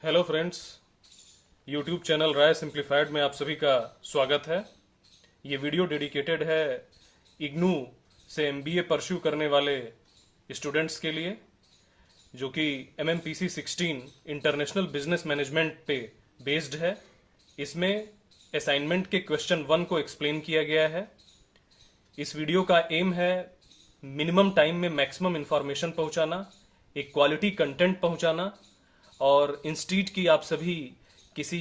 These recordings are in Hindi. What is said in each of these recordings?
हेलो फ्रेंड्स, यूट्यूब चैनल राय सिंप्लीफाइड में आप सभी का स्वागत है। ये वीडियो डेडिकेटेड है इग्नू से एमबीए परस्यू करने वाले स्टूडेंट्स के लिए, जो कि एमएमपीसी 16 इंटरनेशनल बिजनेस मैनेजमेंट पे बेस्ड है। इसमें असाइनमेंट के क्वेश्चन 1 को एक्सप्लेन किया गया है। इस वीडियो का एम है मिनिमम टाइम में मैक्सिमम इंफॉर्मेशन पहुंचाना, एक क्वालिटी कंटेंट पहुंचाना, और इंस्टीट की आप सभी किसी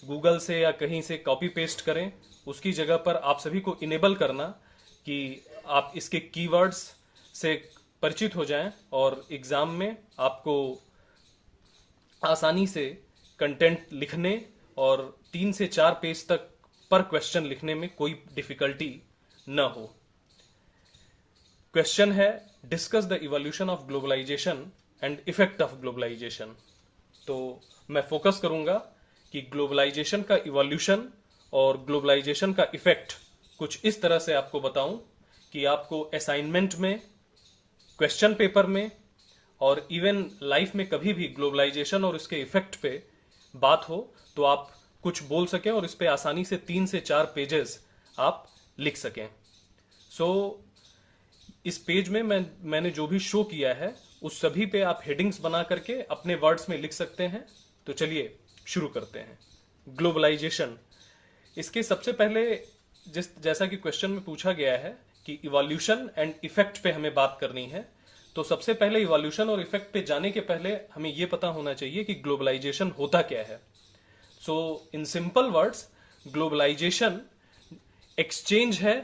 गूगल से या कहीं से कॉपी पेस्ट करें, उसकी जगह पर आप सभी को इनेबल करना कि आप इसके कीवर्ड्स से परिचित हो जाएं और एग्जाम में आपको आसानी से कंटेंट लिखने और 3 से 4 पेज तक पर क्वेश्चन लिखने में कोई डिफिकल्टी न हो। क्वेश्चन है, discuss the evolution of globalisation and effect of globalisation. तो मैं फोकस करूंगा कि ग्लोबलाइजेशन का इवोल्यूशन और ग्लोबलाइजेशन का इफेक्ट कुछ इस तरह से आपको बताऊं कि आपको असाइनमेंट में, क्वेश्चन पेपर में और इवन लाइफ में कभी भी ग्लोबलाइजेशन और इसके इफेक्ट पे बात हो तो आप कुछ बोल सकें और इस पे आसानी से 3 से 4 पेजेस आप लिख सकें। इस पेज में मैंने जो भी शो किया है उस सभी पे आप हेडिंग्स बना करके अपने वर्ड्स में लिख सकते हैं। तो चलिए शुरू करते हैं। ग्लोबलाइजेशन, इसके सबसे पहले जैसा कि क्वेश्चन में पूछा गया है कि इवोल्यूशन एंड इफेक्ट पे हमें बात करनी है, तो सबसे पहले इवोल्यूशन और इफेक्ट पे जाने के पहले हमें यह पता होना चाहिए कि ग्लोबलाइजेशन होता क्या है। In simple words, globalisation exchange है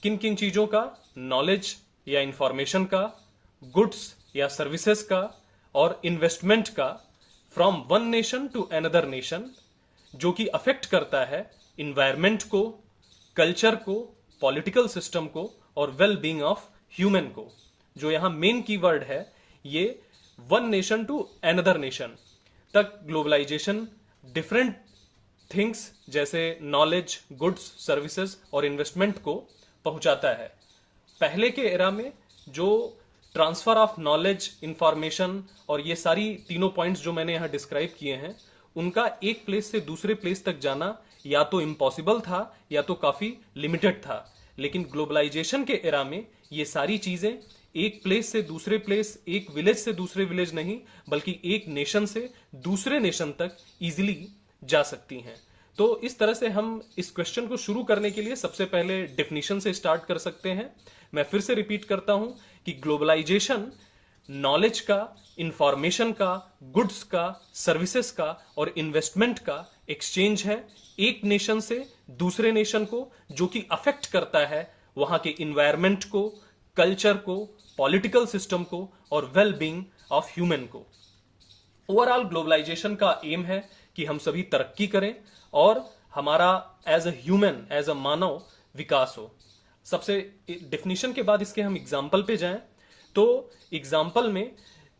किन किन चीजों का, नॉलेज या इंफॉर्मेशन का, गुड्स या सर्विसेज का और इन्वेस्टमेंट का, from one nation to another nation, जो कि अफेक्ट करता है इन्वायरमेंट को, कल्चर को, पॉलिटिकल सिस्टम को और वेल बीइंग ऑफ ह्यूमन को। जो यहां मेन कीवर्ड है ये one nation to another nation तक ग्लोबलाइजेशन डिफरेंट थिंग्स जैसे नॉलेज, गुड्स, सर्विसेज और इन्वेस्टमेंट को पहुंचाता है। पहले के एरा में जो ट्रांसफर ऑफ नॉलेज, इंफॉर्मेशन और ये सारी तीनों पॉइंट्स जो मैंने यहां डिस्क्राइब किए हैं, उनका एक प्लेस से दूसरे प्लेस तक जाना या तो इम्पॉसिबल था या तो काफी लिमिटेड था। लेकिन ग्लोबलाइजेशन के एरा में ये सारी चीजें एक प्लेस से दूसरे प्लेस, एक विलेज से दूसरे विलेज नहीं बल्कि एक नेशन से दूसरे नेशन तक इजिली जा सकती हैं। तो इस तरह से हम इस क्वेश्चन को शुरू करने के लिए सबसे पहले डेफिनेशन से स्टार्ट कर सकते हैं। मैं फिर से रिपीट करता हूं कि ग्लोबलाइजेशन नॉलेज का, इंफॉर्मेशन का, गुड्स का, सर्विसेज का और इन्वेस्टमेंट का एक्सचेंज है एक नेशन से दूसरे नेशन को, जो कि अफेक्ट करता है वहां के इन्वायरमेंट को, कल्चर को, पॉलिटिकल सिस्टम को और वेल बीइंग ऑफ ह्यूमन को। ओवरऑल ग्लोबलाइजेशन का एम है कि हम सभी तरक्की करें और हमारा as a human, as a मानव विकास हो। सबसे डेफिनेशन के बाद इसके हम एग्जाम्पल पे जाएं तो एग्जाम्पल में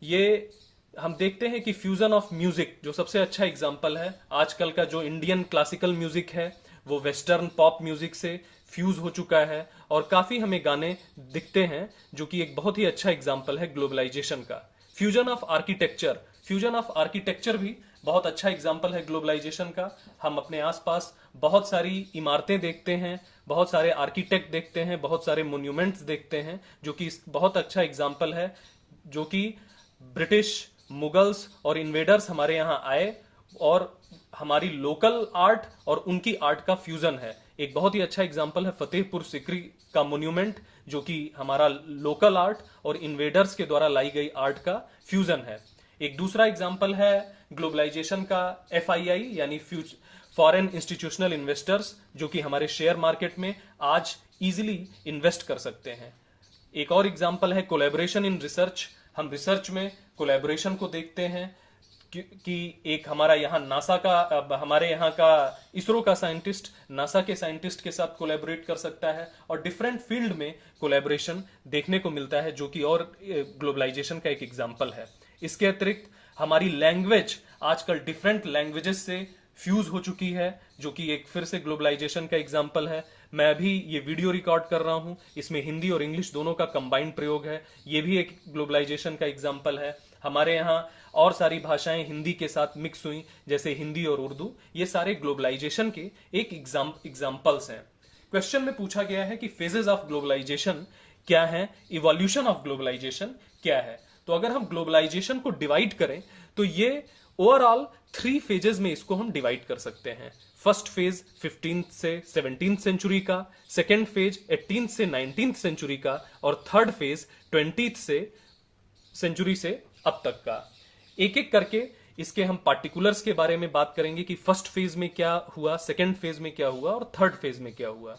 ये हम देखते हैं कि फ्यूजन ऑफ म्यूजिक जो सबसे अच्छा एग्जाम्पल है। आजकल का जो इंडियन क्लासिकल म्यूजिक है वो वेस्टर्न पॉप म्यूजिक से फ्यूज हो चुका है और काफी हमें गाने दिखते हैं, जो कि एक बहुत ही अच्छा एग्जाम्पल है ग्लोबलाइजेशन का। Fusion of architecture, fusion of architecture भी बहुत अच्छा एग्जाम्पल है ग्लोबलाइजेशन का। हम अपने आसपास बहुत सारी इमारतें देखते हैं, बहुत सारे आर्किटेक्ट देखते हैं, बहुत सारे मोन्यूमेंट्स देखते हैं, जो कि बहुत अच्छा एग्जाम्पल है जो कि ब्रिटिश, मुगल्स और इन्वेडर्स हमारे यहाँ आए और हमारी लोकल आर्ट और उनकी आर्ट का फ्यूजन है। एक बहुत ही अच्छा एग्जाम्पल है फतेहपुर सिकरी का मोन्यूमेंट, जो कि हमारा लोकल आर्ट और इन्वेडर्स के द्वारा लाई गई आर्ट का फ्यूजन है। एक दूसरा एग्जाम्पल है ग्लोबलाइजेशन का FII यानी फॉरेन इंस्टीट्यूशनल इन्वेस्टर्स, जो कि हमारे शेयर मार्केट में आज इजीली इन्वेस्ट कर सकते हैं। एक और एग्जाम्पल है कोलैबोरेशन इन रिसर्च। हम रिसर्च में कोलैबोरेशन को देखते हैं कि एक हमारा यहाँ नासा का, हमारे यहाँ का इसरो का साइंटिस्ट नासा के साइंटिस्ट के साथ कोलैबोरेट कर सकता है और डिफरेंट फील्ड में कोलैबोरेशन देखने को मिलता है, जो कि और ग्लोबलाइजेशन का एक एग्जाम्पल है। इसके अतिरिक्त हमारी लैंग्वेज आजकल डिफरेंट लैंग्वेजेस से फ्यूज हो चुकी है, जो कि एक फिर से ग्लोबलाइजेशन का एग्जाम्पल है। मैं अभी ये वीडियो रिकॉर्ड कर रहा हूं, इसमें हिंदी और इंग्लिश दोनों का कंबाइंड प्रयोग है, ये भी एक ग्लोबलाइजेशन का एग्जाम्पल है। हमारे यहाँ और सारी भाषाएं हिंदी के साथ मिक्स हुई, जैसे हिंदी और उर्दू। ये सारे ग्लोबलाइजेशन के एक एग्जाम्पल्स हैं। क्वेश्चन में पूछा गया है कि फेजेस ऑफ ग्लोबलाइजेशन क्या है, इवोल्यूशन ऑफ ग्लोबलाइजेशन क्या है। तो अगर हम ग्लोबलाइजेशन को डिवाइड करें तो ये ओवरऑल 3 फेजेस में इसको हम डिवाइड कर सकते हैं। फर्स्ट फेज 15th से 17th सेंचुरी का, सेकेंड फेज 18th से 19th सेंचुरी का, और थर्ड फेज 20th से सेंचुरी से अब तक का। एक एक करके इसके हम पार्टिकुलर्स के बारे में बात करेंगे कि फर्स्ट फेज में क्या हुआ, सेकेंड फेज में क्या हुआ और थर्ड फेज में क्या हुआ।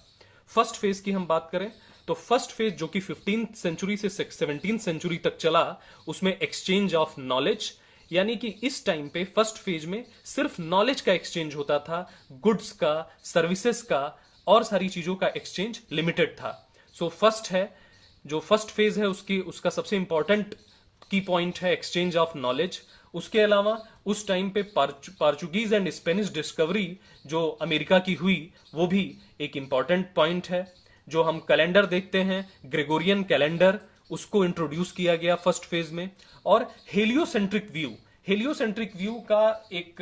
फर्स्ट फेज की हम बात करें तो फर्स्ट फेज जो कि 15th सेंचुरी से 17th सेंचुरी तक चला, उसमें एक्सचेंज ऑफ नॉलेज, यानी कि इस टाइम पे फर्स्ट फेज में सिर्फ नॉलेज का एक्सचेंज होता था, गुड्स का, सर्विसेज का और सारी चीजों का एक्सचेंज लिमिटेड था। सो फर्स्ट है, जो फर्स्ट फेज है उसका सबसे इंपॉर्टेंट की पॉइंट है एक्सचेंज ऑफ नॉलेज। उसके अलावा उस टाइम पे पोर्चुगीज एंड स्पेनिश डिस्कवरी जो अमेरिका की हुई, वो भी एक इंपॉर्टेंट पॉइंट है। जो हम कैलेंडर देखते हैं, ग्रेगोरियन कैलेंडर, उसको इंट्रोड्यूस किया गया फर्स्ट फेज में। और हेलियोसेंट्रिक व्यू का एक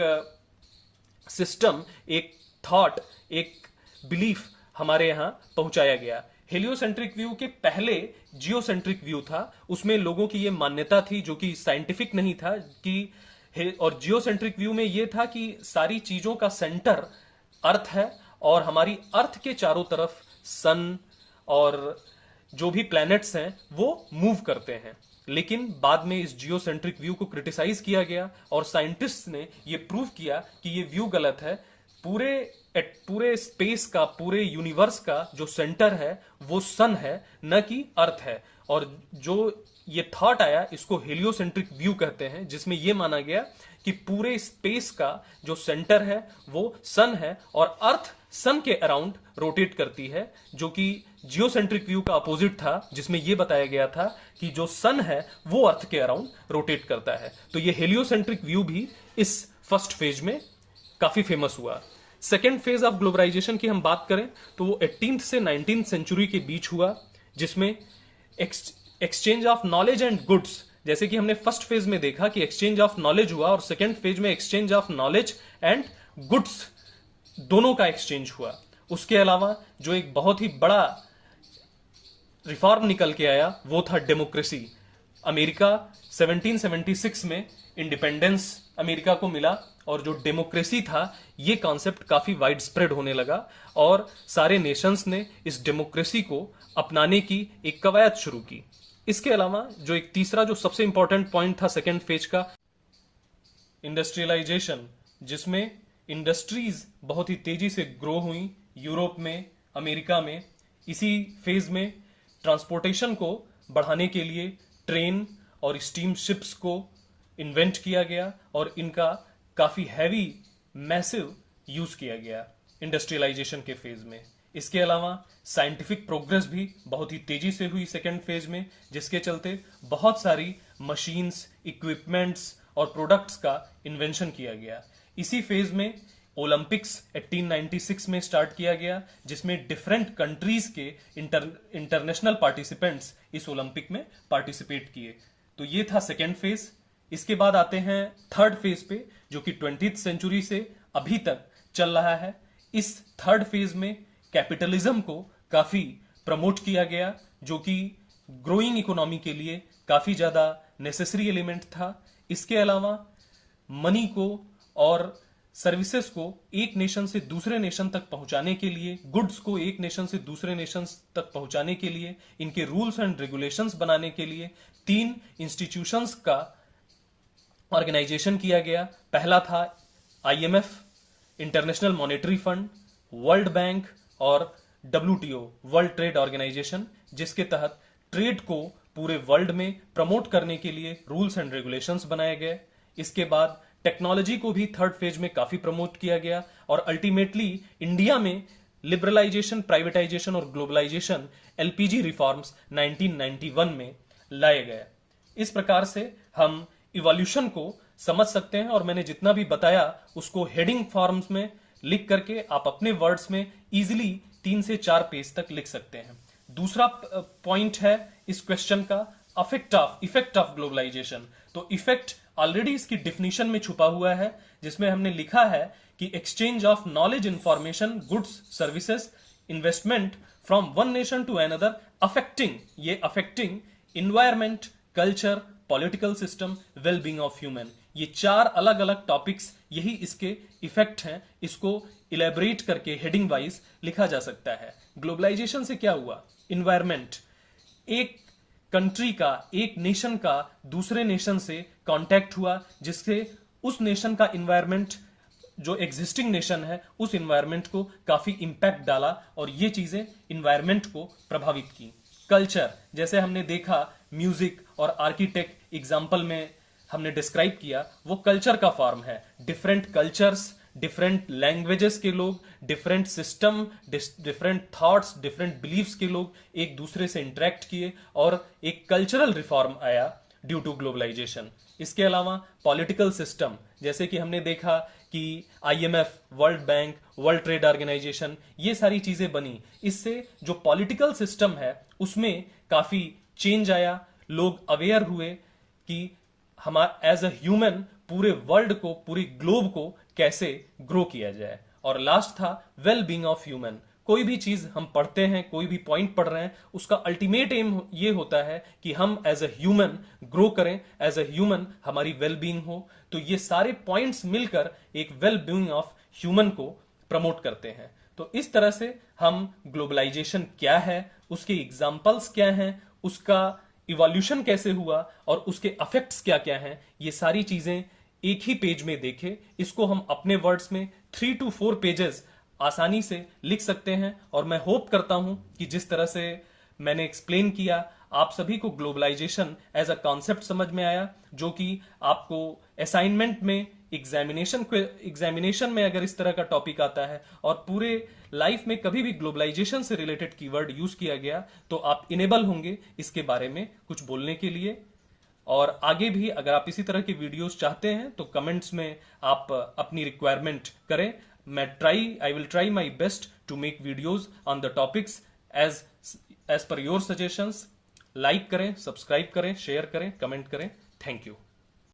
सिस्टम, एक थॉट, एक बिलीफ हमारे यहां पहुंचाया गया। हेलियोसेंट्रिक व्यू के पहले जियोसेंट्रिक व्यू था, उसमें लोगों की यह मान्यता थी जो कि साइंटिफिक नहीं था कि, और जियोसेंट्रिक व्यू में यह था कि सारी चीजों का सेंटर अर्थ है और हमारी अर्थ के चारों तरफ सन और जो भी प्लैनेट्स हैं वो मूव करते हैं। लेकिन बाद में इस जियोसेंट्रिक व्यू को क्रिटिसाइज किया गया और साइंटिस्ट ने ये प्रूव किया कि ये व्यू गलत है। पूरे स्पेस का, पूरे यूनिवर्स का जो सेंटर है वो सन है, न कि अर्थ है। और जो ये थॉट आया इसको हेलियोसेंट्रिक व्यू कहते हैं, जिसमें यह माना गया कि पूरे स्पेस का जो सेंटर है वो सन है और अर्थ सन के अराउंड रोटेट करती है, जो कि जियोसेंट्रिक व्यू का अपोजिट था, जिसमें यह बताया गया था कि जो सन है वो अर्थ के अराउंड रोटेट करता है। तो ये हेलियोसेंट्रिक व्यू भी इस फर्स्ट फेज में काफी फेमस हुआ। सेकेंड फेज ऑफ ग्लोबलाइजेशन की हम बात करें तो वो 18th से 19th सेंचुरी के बीच हुआ, जिसमें exchange of knowledge and goods, जैसे कि हमने फर्स्ट फेज में देखा कि एक्सचेंज ऑफ नॉलेज हुआ, और सेकेंड फेज में exchange of knowledge and goods दोनों का एक्सचेंज हुआ। उसके अलावा जो एक बहुत ही बड़ा रिफॉर्म निकल के आया वो था डेमोक्रेसी। अमेरिका 1776 में इंडिपेंडेंस अमेरिका को मिला और जो डेमोक्रेसी था ये कॉन्सेप्ट काफी वाइड स्प्रेड होने लगा और सारे नेशंस ने इस डेमोक्रेसी को अपनाने की एक कवायद शुरू की। इसके अलावा जो एक तीसरा जो सबसे इंपॉर्टेंट पॉइंट था सेकेंड फेज का, इंडस्ट्रियलाइजेशन, जिसमें इंडस्ट्रीज बहुत ही तेजी से ग्रो हुई यूरोप में, अमेरिका में। इसी फेज में ट्रांसपोर्टेशन को बढ़ाने के लिए ट्रेन और स्टीम शिप्स को इन्वेंट किया गया और इनका काफी हैवी मैसिव यूज किया गया इंडस्ट्रियलाइजेशन के फेज में। इसके अलावा साइंटिफिक प्रोग्रेस भी बहुत ही तेजी से हुई सेकेंड फेज में, जिसके चलते बहुत सारी मशीन्स, इक्विपमेंट्स और प्रोडक्ट्स का इन्वेंशन किया गया। इसी फेज में ओलंपिक्स 1896 में स्टार्ट किया गया, जिसमें डिफरेंट कंट्रीज के इंटरनेशनल पार्टिसिपेंट्स इस ओलंपिक में पार्टिसिपेट किए। तो ये था सेकेंड फेज। इसके बाद आते हैं थर्ड फेज पे, जो कि 20th सेंचुरी से अभी तक चल रहा है। इस थर्ड फेज में कैपिटलिज्म को काफी प्रमोट किया गया, जो कि ग्रोइंग इकोनॉमी के लिए काफी ज्यादा नेसेसरी एलिमेंट था। इसके अलावा मनी को और सर्विसेज को एक नेशन से दूसरे नेशन तक पहुंचाने के लिए, गुड्स को एक नेशन से दूसरे नेशन तक पहुंचाने के लिए, इनके रूल्स एंड रेगुलेशंस बनाने के लिए 3 इंस्टीट्यूशंस का ऑर्गेनाइजेशन किया गया। पहला था IMF, international monetary fund, world bank और WTO, वर्ल्ड ट्रेड ऑर्गेनाइजेशन, जिसके तहत ट्रेड को पूरे वर्ल्ड में प्रमोट करने के लिए रूल्स एंड रेगुलेशंस बनाए गए। इसके बाद टेक्नोलॉजी को भी थर्ड फेज में काफी प्रमोट किया गया और अल्टीमेटली इंडिया में लिबरलाइजेशन, प्राइवेटाइजेशन और ग्लोबलाइजेशन, LPG रिफॉर्म्स 1991 में लाए गए। इस प्रकार से हम इवोल्यूशन को समझ सकते हैं और मैंने जितना भी बताया उसको हेडिंग फॉर्म्स में लिख करके आप अपने वर्ड्स में इजीली 3 से 4 पेज तक लिख सकते हैं। दूसरा पॉइंट है इस क्वेश्चन का इफेक्ट ऑफ ग्लोबलाइजेशन। तो इफेक्ट ऑलरेडी इसकी डिफिनीशन में छुपा हुआ है, जिसमें हमने लिखा है कि exchange of knowledge, information, goods, services, investment from one nation to another, affecting environment, culture, political system, wellbeing of human. ये 4 अलग अलग टॉपिक्स, यही इसके इफेक्ट हैं। इसको इलेबरेट करके हेडिंग वाइज लिखा जा सकता है। ग्लोबलाइजेशन से क्या हुआ? इन्वायरमेंट, एक कंट्री का, एक नेशन का दूसरे नेशन से कांटेक्ट हुआ, जिससे उस नेशन का इन्वायरमेंट, जो एग्जिस्टिंग नेशन है, उस इन्वायरमेंट को काफी इंपैक्ट डाला और ये चीजें इन्वायरमेंट को प्रभावित की। कल्चर, जैसे हमने देखा म्यूजिक और आर्किटेक्ट एग्जाम्पल में हमने डिस्क्राइब किया, वो कल्चर का फॉर्म है। डिफरेंट कल्चर्स, डिफरेंट लैंग्वेजेस के लोग, different system, different thoughts, different believes के लोग एक दूसरे से इंटरेक्ट किए और एक कल्चरल रिफॉर्म आया ड्यू टू ग्लोबलाइजेशन। इसके अलावा पॉलिटिकल सिस्टम, जैसे कि हमने देखा कि IMF, World Bank, World Trade Organization, ये सारी चीजें बनी। इससे जो पॉलिटिकल सिस्टम है उसमें काफी चेंज आया। लोग अवेयर हुए कि हमारा एज अ ह्यूमन पूरे वर्ल्ड को, पूरी ग्लोब को कैसे ग्रो किया जाए। और लास्ट था वेल बीइंग ऑफ ह्यूमन। कोई भी चीज हम पढ़ते हैं, कोई भी पॉइंट पढ़ रहे हैं, उसका अल्टीमेट एम ये होता है कि हम एज अ ह्यूमन ग्रो करें, एज अ ह्यूमन हमारी वेल बीइंग हो। तो ये सारे पॉइंट्स मिलकर एक वेल बीइंग ऑफ ह्यूमन को प्रमोट करते हैं। तो इस तरह से हम ग्लोबलाइजेशन क्या है, उसके एग्जाम्पल्स क्या हैं, उसका इवोल्यूशन कैसे हुआ और उसके इफेक्ट्स क्या क्या हैं, ये सारी चीजें एक ही पेज में देखे। इसको हम अपने वर्ड्स में 3 to 4 पेजेस आसानी से लिख सकते हैं। और मैं होप करता हूं कि जिस तरह से मैंने एक्सप्लेन किया, आप सभी को ग्लोबलाइजेशन एज अ कॉन्सेप्ट समझ में आया, जो कि आपको असाइनमेंट में, एग्जामिनेशन में अगर इस तरह का टॉपिक आता है और पूरे लाइफ में कभी भी ग्लोबलाइजेशन से रिलेटेड कीवर्ड यूज किया गया, तो आप इनेबल होंगे इसके बारे में कुछ बोलने के लिए। और आगे भी अगर आप इसी तरह के वीडियोस चाहते हैं तो कमेंट्स में आप अपनी रिक्वायरमेंट करें। I will try my best to make videos on the topics as per your suggestions. Like करें, सब्सक्राइब करें, शेयर करें, कमेंट करें। Thank you.